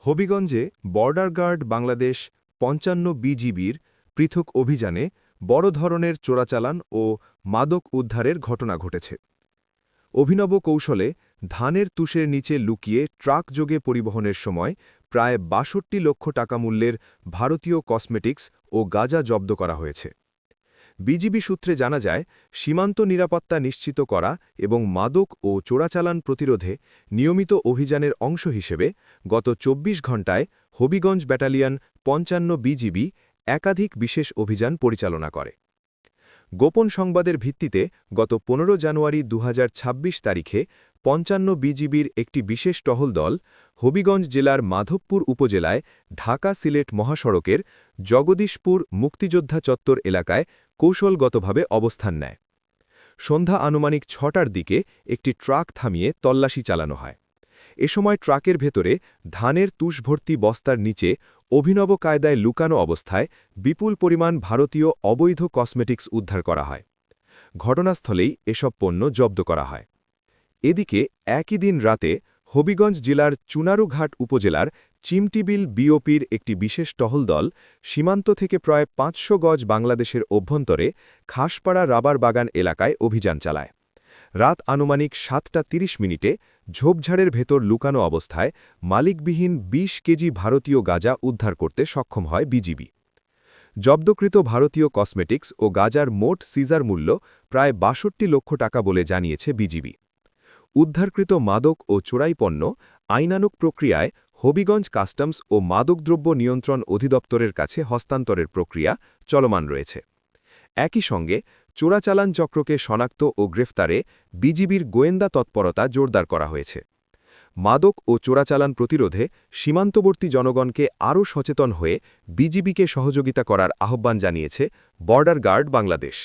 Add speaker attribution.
Speaker 1: হবিগঞ্জে border guard Bangladesh ৫৫ বিজিবির পৃথক অভিযানে বড় ধরনের চোরাচালান ও মাদক উদ্ধারের ঘটনা ঘটেছে। অভিনব কৌশলে ধানের তুষের নিচে লুকিয়ে ট্রাকযোগে পরিবহনের সময় প্রায় ৬২ লক্ষ টাকা মূল্যের ভারতীয় কসমেটিক্স ও গাঁজা জব্দ করা হয়েছে। বিজিবি সূত্রে জানা যায়, সীমান্ত নিরাপত্তা নিশ্চিত করা এবং মাদক ও চোরাচালান প্রতিরোধে নিয়মিত অভিযানের অংশ হিসেবে গত ২৪ ঘণ্টায় হবিগঞ্জ ব্যাটালিয়ন ৫৫ বিজিবি একাধিক বিশেষ অভিযান পরিচালনা করে। গোপন সংবাদের ভিত্তিতে গত ১৫ জানুয়ারি ২০২৬ তারিখে ৫৫ বিজিবির একটি বিশেষ টহল দল হবিগঞ্জ জেলার মাধবপুর উপজেলায় ঢাকা-সিলেট মহাসড়কের জগদীশপুর মুক্তিযোদ্ধা চত্বর এলাকায় কৌশলগতভাবে অবস্থান নেয়। সন্ধ্যা আনুমানিক ৬টার দিকে একটি ট্রাক থামিয়ে তল্লাশি চালানো হয়। এ সময় ট্রাকের ভেতরে ধানের তুষভর্তি বস্তার নিচে অভিনব কায়দায় লুকানো অবস্থায় বিপুল পরিমাণ ভারতীয় অবৈধ কসমেটিক্স উদ্ধার করা হয়। ঘটনাস্থলেই এসব পণ্য জব্দ করা হয়। এদিকে একই দিন রাতে হবিগঞ্জ জেলার চুনারুঘাট উপজেলার চিমটিবিল বিওপির একটি বিশেষ টহল দল সীমান্ত থেকে প্রায় ৫০০ গজ বাংলাদেশের অভ্যন্তরে খাসপাড়া রাবার বাগান এলাকায় অভিযান চালায়। রাত আনুমানিক ৭টা ৩০ মিনিটে ঝোপঝাড়ের ভেতর লুকানো অবস্থায় মালিকবিহীন ২০ কেজি ভারতীয় গাঁজা উদ্ধার করতে সক্ষম হয় বিজিবি। জব্দকৃত ভারতীয় কসমেটিক্স ও গাঁজার মোট সিজার মূল্য প্রায় ৬২ লক্ষ টাকা বলে জানিয়েছে বিজিবি। উদ্ধারকৃত মাদক ও চোরাই পণ্য আইনানুগ প্রক্রিয়ায় হবিগঞ্জ কাস্টমস ও মাদকদ্রব্য নিয়ন্ত্রণ অধিদপ্তরের কাছে হস্তান্তরের প্রক্রিয়া চলমান রয়েছে। একই সঙ্গে চোরাচালান চক্রকে শনাক্ত ও গ্রেফতারে বিজিবির গোয়েন্দা তৎপরতা জোরদার করা হয়েছে। মাদক ও চোরাচালান প্রতিরোধে সীমান্তবর্তী জনগণকে আরও সচেতন হয়ে বিজিবিকে সহযোগিতা করার আহ্বান জানিয়েছে বর্ডার গার্ড বাংলাদেশ।